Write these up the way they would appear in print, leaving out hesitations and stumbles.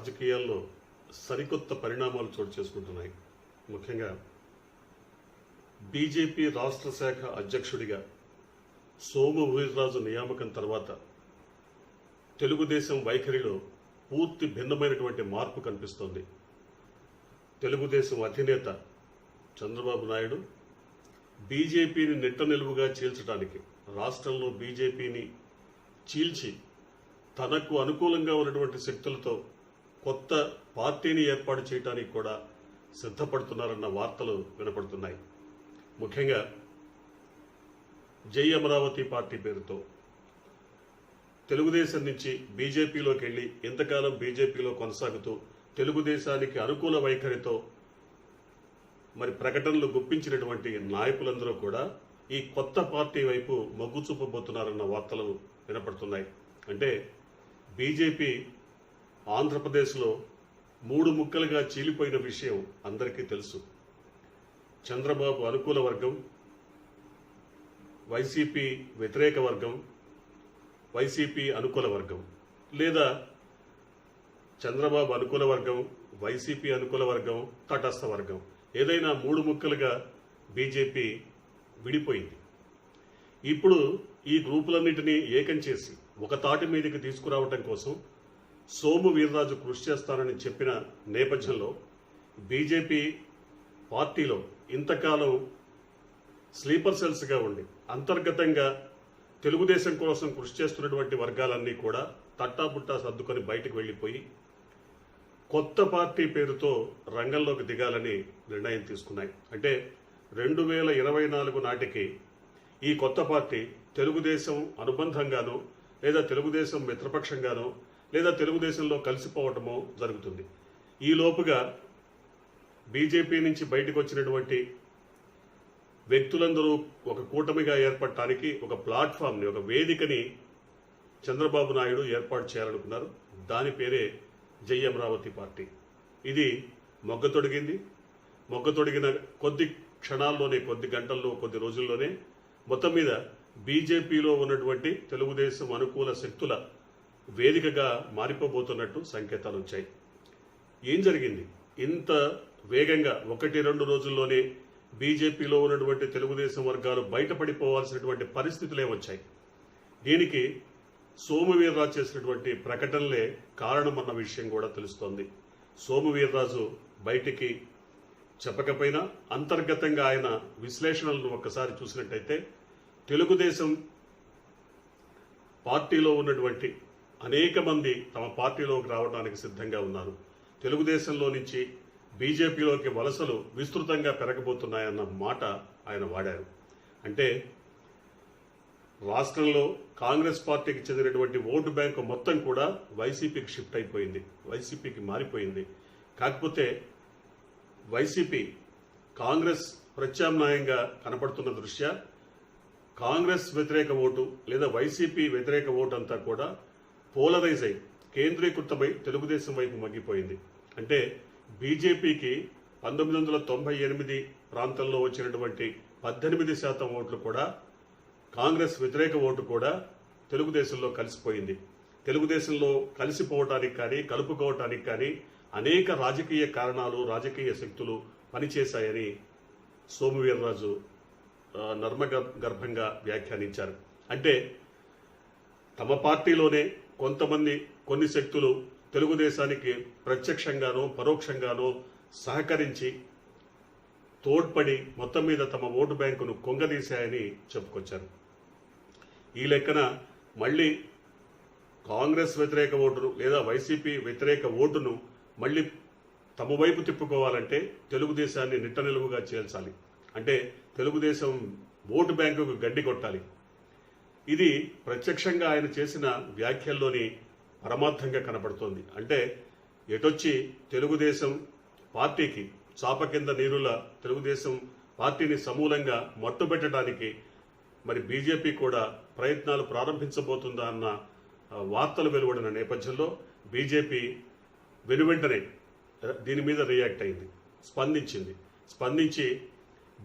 రాజకీయాల్లో సరికొత్త పరిణామాలు చోటు చేసుకుంటున్నాయి. ముఖ్యంగా బీజేపీ రాష్ట్ర శాఖ అధ్యక్షుడిగా సోము వీర్రాజు నియామకం తర్వాత తెలుగుదేశం వైఖరిలో పూర్తి భిన్నమైనటువంటి మార్పు కనిపిస్తోంది. తెలుగుదేశం అధినేత చంద్రబాబు నాయుడు బీజేపీని నిట్టనిలువుగా చీల్చడానికి, రాష్ట్రంలో బీజేపీని చీల్చి తనకు అనుకూలంగా ఉన్నటువంటి శక్తులతో కొత్త పార్టీని ఏర్పాటు చేయడానికి కూడా సిద్ధపడుతున్నారన్న వార్తలు వినపడుతున్నాయి. ముఖ్యంగా జై అమరావతి పార్టీ పేరుతో తెలుగుదేశం నుంచి బీజేపీలోకి వెళ్లి ఇంతకాలం బీజేపీలో కొనసాగుతూ తెలుగుదేశానికి అనుకూల వైఖరితో మరి ప్రకటనలు గుప్పించినటువంటి నాయకులందరూ కూడా ఈ కొత్త పార్టీ వైపు మొగ్గు చూపబోతున్నారన్న వార్తలు వినపడుతున్నాయి. అంటే బీజేపీ ఆంధ్రప్రదేశ్లో 3 ముక్కలుగా చీలిపోయిన విషయం అందరికీ తెలుసు. చంద్రబాబు అనుకూల వర్గం, వైసీపీ వ్యతిరేక వర్గం, వైసీపీ అనుకూల వర్గం, లేదా చంద్రబాబు అనుకూల వర్గం, వైసీపీ అనుకూల వర్గం, తటస్థ వర్గం, ఏదైనా 3 ముక్కలుగా బీజేపీ విడిపోయింది. ఇప్పుడు ఈ గ్రూపులన్నింటినీ ఏకం చేసి ఒక తాటి మీదకి తీసుకురావటం కోసం సోము వీర్రాజు కృషి చేస్తానని చెప్పిన నేపథ్యంలో బీజేపీ పార్టీలో ఇంతకాలం స్లీపర్ సెల్స్గా ఉండి అంతర్గతంగా తెలుగుదేశం కోసం కృషి చేస్తున్నటువంటి వర్గాలన్నీ కూడా తట్టాబుట్టా సర్దుకొని బయటకు వెళ్లిపోయి కొత్త పార్టీ పేరుతో రంగంలోకి దిగాలని నిర్ణయం తీసుకున్నాయి. అంటే 2024 నాటికి ఈ కొత్త పార్టీ తెలుగుదేశం అనుబంధంగానో లేదా తెలుగుదేశం మిత్రపక్షంగానో లేదా తెలుగుదేశంలో కలిసిపోవటమో జరుగుతుంది. ఈ లోపుగా బీజేపీ నుంచి బయటకు వచ్చినటువంటి వ్యక్తులందరూ ఒక కూటమిగా ఏర్పడటానికి ఒక ప్లాట్ఫామ్ని, ఒక వేదికని చంద్రబాబు నాయుడు ఏర్పాటు చేయాలనుకున్నారు. దాని పేరే జై అమరావతి పార్టీ. ఇది మొగ్గతొడిగిన కొద్ది క్షణాల్లోనే, కొద్ది గంటల్లో, కొద్ది రోజుల్లోనే మొత్తం మీద బీజేపీలో ఉన్నటువంటి తెలుగుదేశం అనుకూల శక్తుల వేదికగా మారిపోబోతున్నట్టు సంకేతాలు వచ్చాయి. ఏం జరిగింది? ఇంత వేగంగా 1-2 రోజుల్లోనే బీజేపీలో ఉన్నటువంటి తెలుగుదేశం వర్గాలు బయటపడిపోవాల్సినటువంటి పరిస్థితులే వచ్చాయి. దీనికి సోము వీర్రాజు చేసినటువంటి ప్రకటనలే కారణమన్న విషయం కూడా తెలుస్తోంది. సోము వీర్రాజు బయటికి చెప్పకపోయినా అంతర్గతంగా ఆయన విశ్లేషణలను ఒక్కసారి చూసినట్టయితే తెలుగుదేశం పార్టీలో ఉన్నటువంటి అనేక మంది తమ పార్టీలోకి రావడానికి సిద్ధంగా ఉన్నారు. తెలుగుదేశంలో నుంచి బీజేపీలోకి వలసలు విస్తృతంగా పెరగబోతున్నాయన్న మాట ఆయన వాడారు. అంటే రాష్ట్రంలో కాంగ్రెస్ పార్టీకి చెందినటువంటి ఓటు బ్యాంకు మొత్తం కూడా వైసీపీకి షిఫ్ట్ అయిపోయింది, వైసీపీకి మారిపోయింది. కాకపోతే వైసీపీ కాంగ్రెస్ ప్రత్యామ్నాయంగా కనపడుతున్న దృష్ట్యా కాంగ్రెస్ వ్యతిరేక ఓటు లేదా వైసీపీ వ్యతిరేక ఓటు అంతా కూడా పోలరైజ్ అయి కేంద్రీకృతమై తెలుగుదేశం వైపు మగ్గిపోయింది. అంటే బీజేపీకి 1998 ప్రాంతంలో వచ్చినటువంటి 18% ఓట్లు కూడా, కాంగ్రెస్ వ్యతిరేక ఓటు కూడా తెలుగుదేశంలో కలిసిపోయింది. తెలుగుదేశంలో కలిసిపోవటానికి కానీ కలుపుకోవటానికి కానీ అనేక రాజకీయ కారణాలు, రాజకీయ శక్తులు పనిచేశాయని సోము వీర్రాజు నర్మగర్భంగా వ్యాఖ్యానించారు. అంటే తమ పార్టీలోనే కొన్ని శక్తులు తెలుగుదేశానికి ప్రత్యక్షంగానో పరోక్షంగానో సహకరించి తోడ్పడి మొత్తం మీద తమ ఓటు బ్యాంకును కొంగదీశాయని చెప్పుకొచ్చారు. ఈ లెక్కన మళ్లీ కాంగ్రెస్ వ్యతిరేక ఓటును లేదా వైసీపీ వ్యతిరేక ఓటును మళ్లీ తమ వైపు తిప్పుకోవాలంటే తెలుగుదేశాన్ని నిట్టనిలువుగా చేల్చాలి. అంటే తెలుగుదేశం ఓటు బ్యాంకుకు గడ్డి కొట్టాలి. ఇది ప్రత్యక్షంగా ఆయన చేసిన వ్యాఖ్యల్లోని పరమార్థంగా కనబడుతోంది. అంటే ఎటొచ్చి తెలుగుదేశం పార్టీకి చాప కింద నీరుల తెలుగుదేశం పార్టీని సమూలంగా మట్టుబెట్టడానికి మరి బీజేపీ కూడా ప్రయత్నాలు ప్రారంభించబోతుందా అన్న వార్తలు వెలువడిన నేపథ్యంలో బీజేపీ వెనువెంటనే దీని మీద రియాక్ట్ అయింది, స్పందించి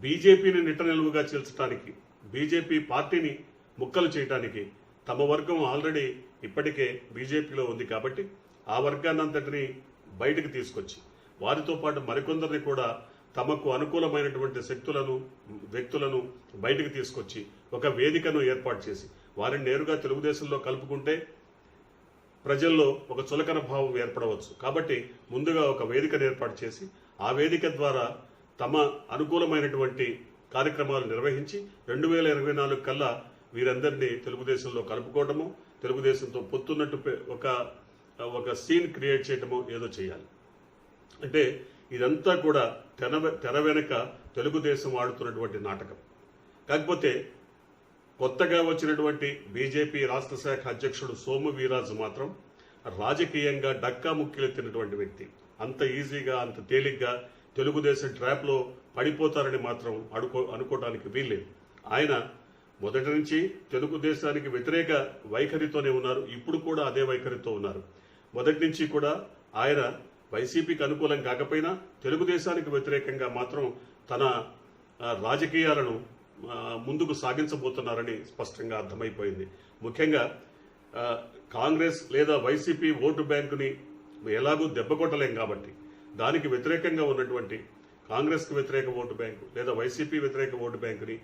బీజేపీని నిట్టనిలువుగా చీల్చడానికి, బీజేపీ పార్టీని ముక్కలు చేయడానికి తమ వర్గం ఆల్రెడీ ఇప్పటికే బీజేపీలో ఉంది కాబట్టి ఆ వర్గాన్నంతటినీ బయటకు తీసుకొచ్చి వారితో పాటు మరికొందరిని కూడా తమకు అనుకూలమైనటువంటి వ్యక్తులను బయటకు తీసుకొచ్చి ఒక వేదికను ఏర్పాటు చేసి వారిని నేరుగా తెలుగుదేశంలో కలుపుకుంటే ప్రజల్లో ఒక చులకన భావం ఏర్పడవచ్చు. కాబట్టి ముందుగా ఒక వేదికను ఏర్పాటు చేసి ఆ వేదిక ద్వారా తమ అనుకూలమైనటువంటి కార్యక్రమాలు నిర్వహించి 2024 కల్లా వీరందరినీ తెలుగుదేశంలో కలుపుకోవడము, తెలుగుదేశంతో పొత్తున్నట్టు ఒక సీన్ క్రియేట్ చేయడము ఏదో చేయాలి. అంటే ఇదంతా కూడా తెర వెనుక తెలుగుదేశం ఆడుతున్నటువంటి నాటకం. కాకపోతే కొత్తగా వచ్చినటువంటి బీజేపీ రాష్ట్ర శాఖ అధ్యక్షుడు సోము వీర్రాజు మాత్రం రాజకీయంగా డక్కా ముక్కిలెత్తినటువంటి వ్యక్తి. అంత ఈజీగా అంత తేలిగ్గా తెలుగుదేశం ట్రాప్లో పడిపోతారని మాత్రం అనుకోవడానికి వీల్లేదు. ఆయన మొదటి నుంచి తెలుగుదేశానికి వ్యతిరేక వైఖరితోనే ఉన్నారు. ఇప్పుడు కూడా అదే వైఖరితో ఉన్నారు. మొదటి నుంచి కూడా ఆయన వైసీపీకి అనుకూలం కాకపోయినా తెలుగుదేశానికి వ్యతిరేకంగా మాత్రం తన రాజకీయాలను ముందుకు సాగించబోతున్నారని స్పష్టంగా అర్థమైపోయింది. ముఖ్యంగా కాంగ్రెస్ లేదా వైసీపీ ఓటు బ్యాంకుని ఎలాగూ దెబ్బకొట్టలేం కాబట్టి దానికి వ్యతిరేకంగా ఉన్నటువంటి కాంగ్రెస్కి వ్యతిరేక ఓటు బ్యాంకు లేదా వైసీపీ వ్యతిరేక ఓటు బ్యాంకుని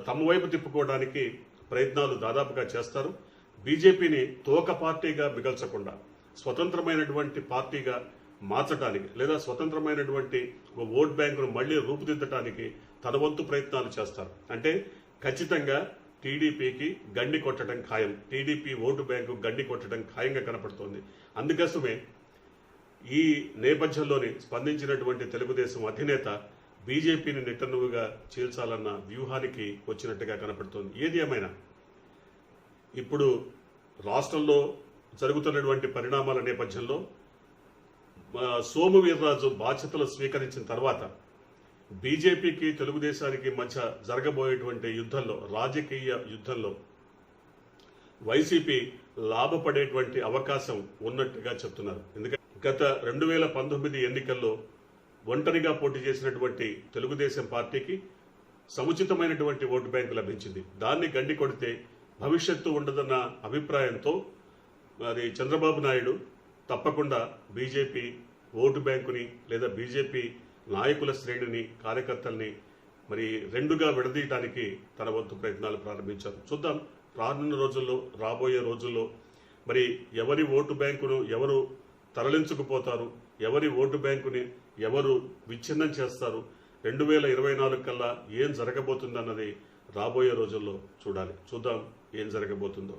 తమ వైపు తిప్పుకోవడానికి ప్రయత్నాలు దాదాపుగా చేస్తారు. బీజేపీని తోక పార్టీగా మిగల్చకుండా స్వతంత్రమైనటువంటి పార్టీగా మార్చడానికి లేదా స్వతంత్రమైనటువంటి ఒక ఓట్ బ్యాంకును మళ్లీ రూపుదిద్దడానికి తన వంతు ప్రయత్నాలు చేస్తారు. అంటే ఖచ్చితంగా టీడీపీకి గండి కొట్టడం ఖాయం, టీడీపీ ఓటు బ్యాంకు గండి కొట్టడం ఖాయంగా కనపడుతోంది. అందుకోసమే ఈ నేపథ్యంలోనే స్పందించినటువంటి తెలుగుదేశం అధినేత బీజేపీని నిట్టనువుగా చీల్చాలన్న వ్యూహానికి వచ్చినట్టుగా కనపడుతోంది. ఏది ఏమైనా ఇప్పుడు రాష్ట్రంలో జరుగుతున్నటువంటి పరిణామాల నేపథ్యంలో సోము వీర్రాజు బాధ్యతలు స్వీకరించిన తర్వాత బీజేపీకి తెలుగుదేశానికి మధ్య జరగబోయేటువంటి యుద్ధంలో, రాజకీయ యుద్ధంలో వైసీపీ లాభపడేటువంటి అవకాశం ఉన్నట్టుగా చెప్తున్నారు. ఎందుకంటే గత 2019 ఎన్నికల్లో ఒంటరిగా పోటీ చేసినటువంటి తెలుగుదేశం పార్టీకి సముచితమైనటువంటి ఓటు బ్యాంకు లభించింది. దాన్ని గండి కొడితే భవిష్యత్తు ఉండదన్న అభిప్రాయంతో మరి చంద్రబాబు నాయుడు తప్పకుండా బీజేపీ ఓటు బ్యాంకుని లేదా బీజేపీ నాయకుల శ్రేణిని, కార్యకర్తల్ని మరి రెండుగా విడదీయడానికి తన వంతు ప్రయత్నాలు ప్రారంభించారు. చూద్దాం రాబోయే రోజుల్లో మరి ఎవరి ఓటు బ్యాంకును ఎవరు తరలించుకుపోతారు, ఎవరి ఓటు బ్యాంకుని ఎవరు విచ్ఛిన్నం చేస్తారు, 2024 కల్లా ఏం జరగబోతుందన్నది రాబోయే రోజుల్లో చూడాలి. చూద్దాం ఏం జరగబోతుందో.